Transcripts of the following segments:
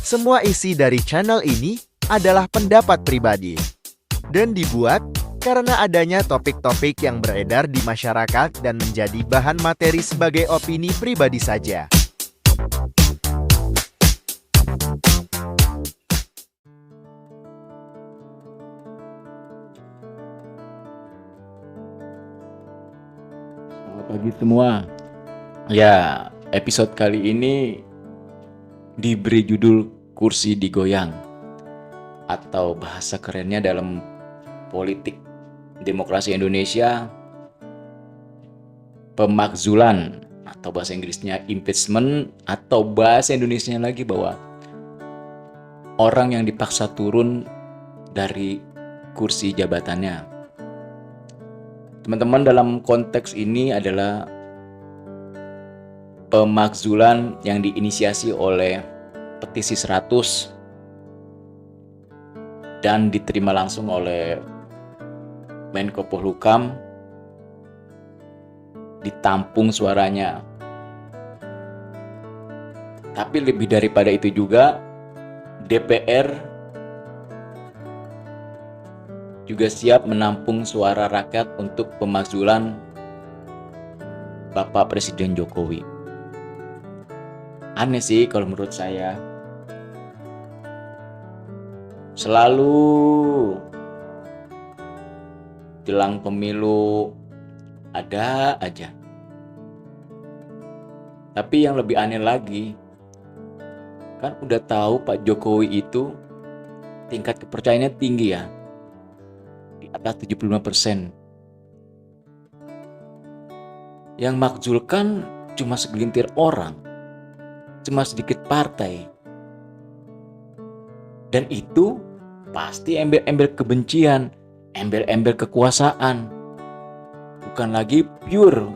Semua isi dari channel ini adalah pendapat pribadi dan dibuat karena adanya topik-topik yang beredar di masyarakat dan menjadi bahan materi sebagai opini pribadi saja. Selamat pagi semua. Ya, episode kali ini diberi judul kursi digoyang, atau bahasa kerennya dalam politik demokrasi Indonesia, pemakzulan, atau bahasa Inggrisnya impeachment, atau bahasa Indonesianya lagi bahwa orang yang dipaksa turun dari kursi jabatannya. Teman-teman, dalam konteks ini adalah pemakzulan yang diinisiasi oleh petisi 100 dan diterima langsung oleh Menko Polhukam, ditampung suaranya. Tapi lebih daripada itu juga, DPR juga siap menampung suara rakyat untuk pemakzulan Bapak Presiden Jokowi. Aneh sih kalau menurut saya. Selalu jelang pemilu ada aja. Tapi yang lebih aneh lagi, kan udah tahu Pak Jokowi itu tingkat kepercayaannya tinggi ya, di atas 75%. Yang makzulkan cuma segelintir orang, cuma sedikit partai. Dan itu pasti embel-embel kebencian, embel-embel kekuasaan. Bukan lagi pure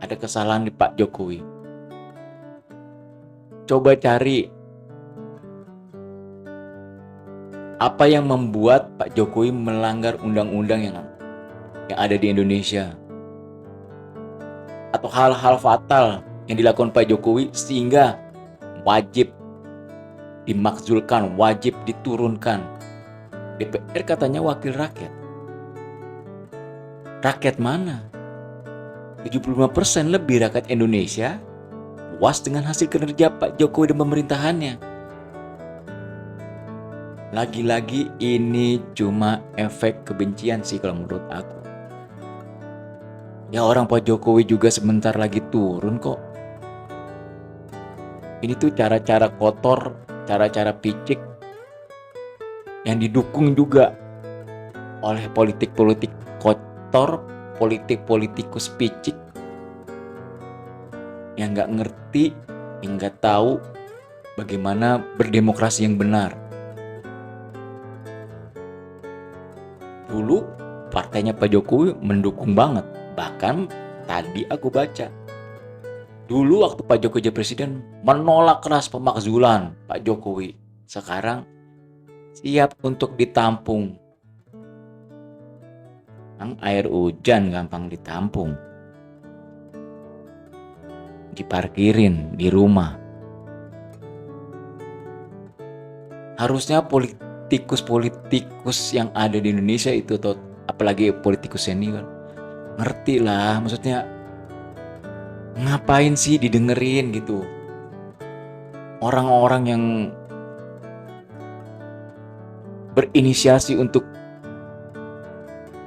ada kesalahan di Pak Jokowi. Coba cari apa yang membuat Pak Jokowi melanggar undang-undang yang ada di Indonesia, atau hal-hal fatal yang dilakukan Pak Jokowi sehingga wajib dimakzulkan, wajib diturunkan. DPR katanya wakil rakyat. Rakyat mana? 75% lebih rakyat Indonesia puas dengan hasil kinerja Pak Jokowi dan pemerintahannya. Lagi-lagi ini cuma efek kebencian sih kalau menurut aku. Ya, orang Pak Jokowi juga sebentar lagi turun kok. Ini tuh cara-cara kotor, cara-cara picik yang didukung juga oleh politik-politik kotor, politik-politikus picik yang nggak ngerti, yang nggak tahu bagaimana berdemokrasi yang benar. Dulu partainya Pak Jokowi mendukung banget, bahkan tadi aku baca. Dulu waktu Pak Jokowi jadi presiden menolak keras pemakzulan Pak Jokowi. Sekarang siap untuk ditampung. Air hujan gampang ditampung. Diparkirin di rumah. Harusnya politikus-politikus yang ada di Indonesia itu, atau apalagi politikus senior, ngerti lah, maksudnya ngapain sih didengerin gitu. Orang-orang yang berinisiasi untuk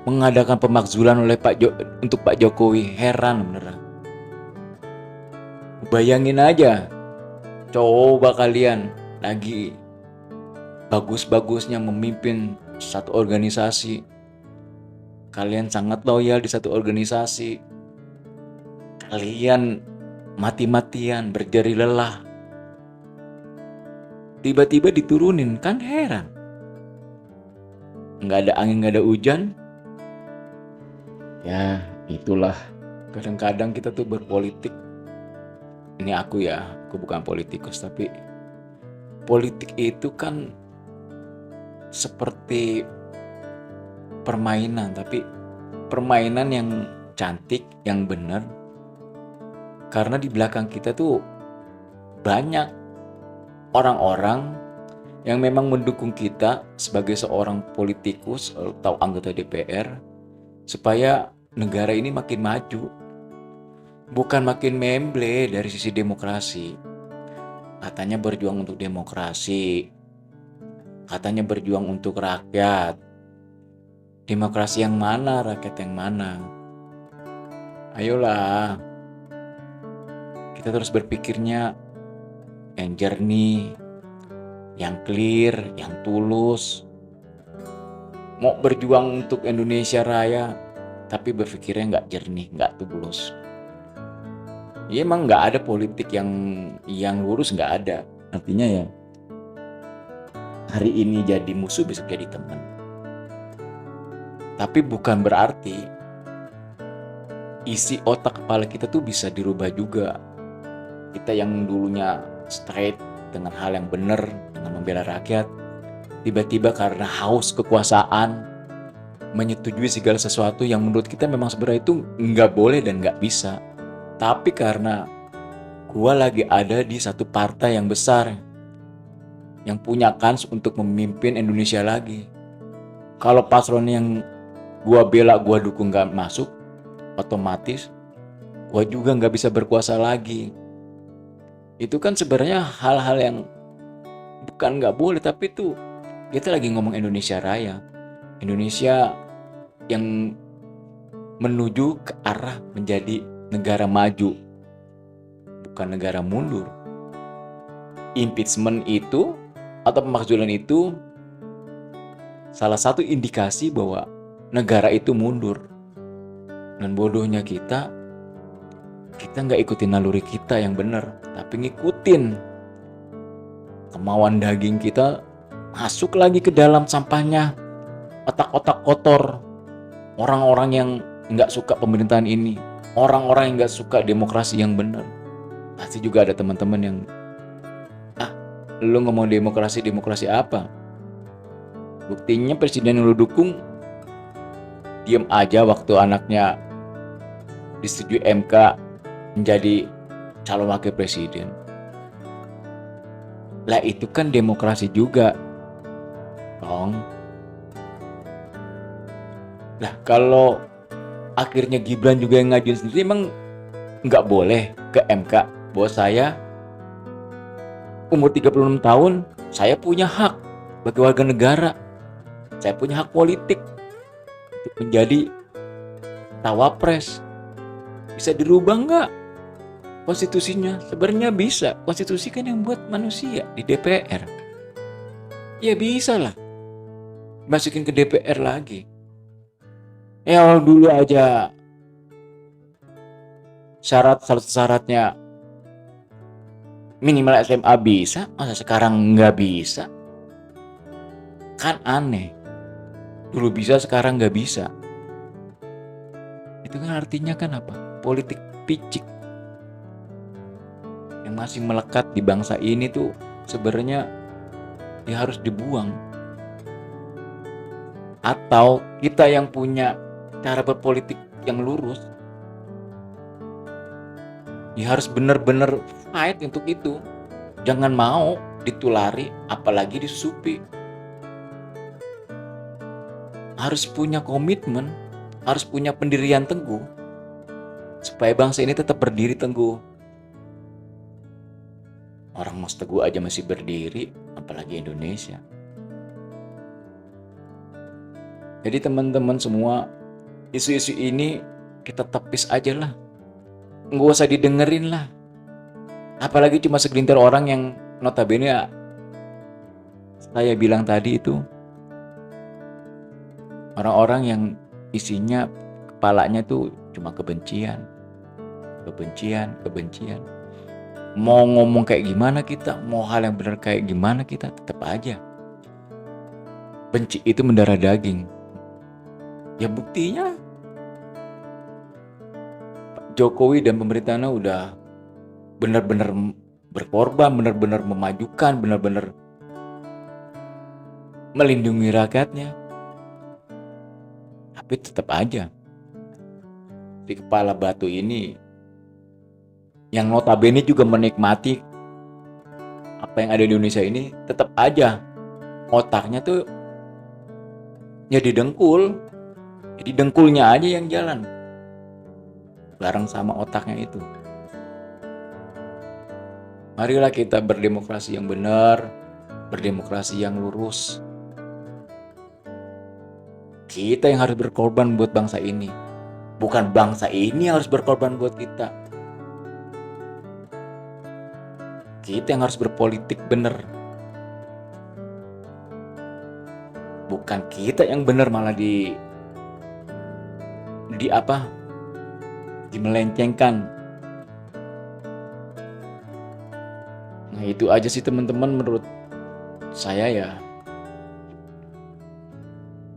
mengadakan pemakzulan oleh untuk Pak Jokowi, heran beneran. Bayangin aja, coba kalian lagi bagus-bagusnya memimpin satu organisasi, kalian sangat loyal di satu organisasi, kalian mati-matian berjari lelah, tiba-tiba diturunin, kan heran. Nggak ada angin, nggak ada hujan. Ya, itulah. Kadang-kadang kita tuh berpolitik. Ini aku bukan politikus, tapi politik itu kan seperti permainan, tapi permainan yang cantik, yang benar. Karena di belakang kita tuh banyak orang-orang yang memang mendukung kita sebagai seorang politikus atau anggota DPR supaya negara ini makin maju, bukan makin memble dari sisi demokrasi. Katanya berjuang untuk demokrasi, katanya berjuang untuk rakyat. Demokrasi yang mana, rakyat yang mana? Ayolah, kita terus berpikirnya yang jernih, yang clear, yang tulus. Mau berjuang untuk Indonesia Raya, tapi berpikirnya nggak jernih, nggak tulus. Ya emang nggak ada politik yang lurus, nggak ada. Artinya ya, hari ini jadi musuh, besok jadi teman. Tapi bukan berarti isi otak kepala kita tuh bisa dirubah juga. Kita yang dulunya straight dengan hal yang benar, dengan membela rakyat, tiba-tiba karena haus kekuasaan menyetujui segala sesuatu yang menurut kita memang sebenarnya itu nggak boleh dan nggak bisa. Tapi karena gua lagi ada di satu partai yang besar, yang punya kans untuk memimpin Indonesia lagi. Kalau paslon yang gua bela, gua dukung nggak masuk, otomatis gua juga nggak bisa berkuasa lagi. Itu kan sebenarnya hal-hal yang bukan nggak boleh, tapi itu kita lagi ngomong Indonesia Raya. Indonesia yang menuju ke arah menjadi negara maju, bukan negara mundur. Impeachment itu atau pemakzulan itu salah satu indikasi bahwa negara itu mundur. Dan bodohnya kita nggak ikutin naluri kita yang benar, tapi ngikutin kemauan daging kita, masuk lagi ke dalam sampahnya otak-otak kotor orang-orang yang nggak suka pemerintahan ini, orang-orang yang nggak suka demokrasi yang benar. Pasti juga ada teman-teman yang lu ngomong demokrasi apa? Buktinya presiden yang lu dukung diem aja waktu anaknya disetujui MK menjadi calon wakil presiden. Lah itu kan demokrasi juga, dong. Lah kalau akhirnya Gibran juga yang ngajuin sendiri, emang nggak boleh ke MK bahwa saya umur 36 tahun, saya punya hak sebagai warga negara, saya punya hak politik untuk menjadi cawapres. Bisa dirubah nggak konstitusinya? Sebenarnya bisa. Konstitusi kan yang buat manusia di DPR. Ya bisa lah, masukin ke DPR lagi. Ya dulu aja syaratnya minimal SMA bisa, masa sekarang nggak bisa? Kan aneh. Dulu bisa, sekarang nggak bisa. Itu kan artinya kan apa? Politik picik yang masih melekat di bangsa ini tuh sebenarnya ya harus dibuang. Atau kita yang punya cara berpolitik yang lurus, ya harus benar-benar fight untuk itu. Jangan mau ditulari, apalagi disusupi. Harus punya komitmen, harus punya pendirian teguh, supaya bangsa ini tetap berdiri teguh. Orang Mas Teguh aja masih berdiri, apalagi Indonesia. Jadi teman-teman semua, isu-isu ini kita tepis aja lah. Nggak usah didengerin lah. Apalagi cuma segelintir orang yang notabene ya, saya bilang tadi itu orang-orang yang isinya kepalanya tuh cuma kebencian. Mau ngomong kayak gimana kita, mau hal yang benar kayak gimana kita, tetap aja benci itu mendarah daging. Ya buktinya Pak Jokowi dan pemerintahnya udah benar-benar berkorban, benar-benar memajukan, benar-benar melindungi rakyatnya. Tapi tetap aja di kepala batu ini yang notabene juga menikmati apa yang ada di Indonesia ini, tetap aja otaknya tuh jadi dengkul. Jadi dengkulnya aja yang jalan bareng sama otaknya itu. Marilah kita berdemokrasi yang benar, berdemokrasi yang lurus. Kita yang harus berkorban buat bangsa ini, bukan bangsa ini yang harus berkorban buat kita. Kita yang harus berpolitik benar, bukan kita yang benar malah dimelencengkan. Nah, itu aja sih teman-teman menurut saya ya,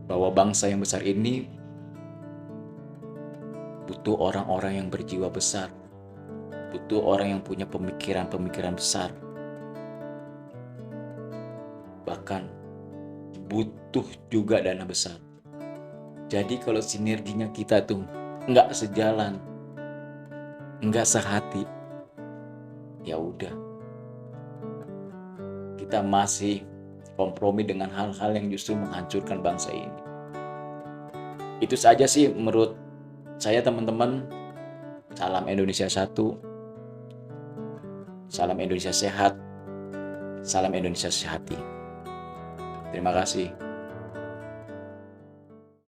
bahwa bangsa yang besar ini butuh orang-orang yang berjiwa besar, butuh orang yang punya pemikiran-pemikiran besar, bahkan butuh juga dana besar. Jadi kalau sinerginya kita tuh nggak sejalan, nggak sehati, ya udah, kita masih kompromi dengan hal-hal yang justru menghancurkan bangsa ini. Itu saja sih menurut saya teman-teman. Salam Indonesia satu, salam Indonesia sehat, salam Indonesia sehati. Terima kasih.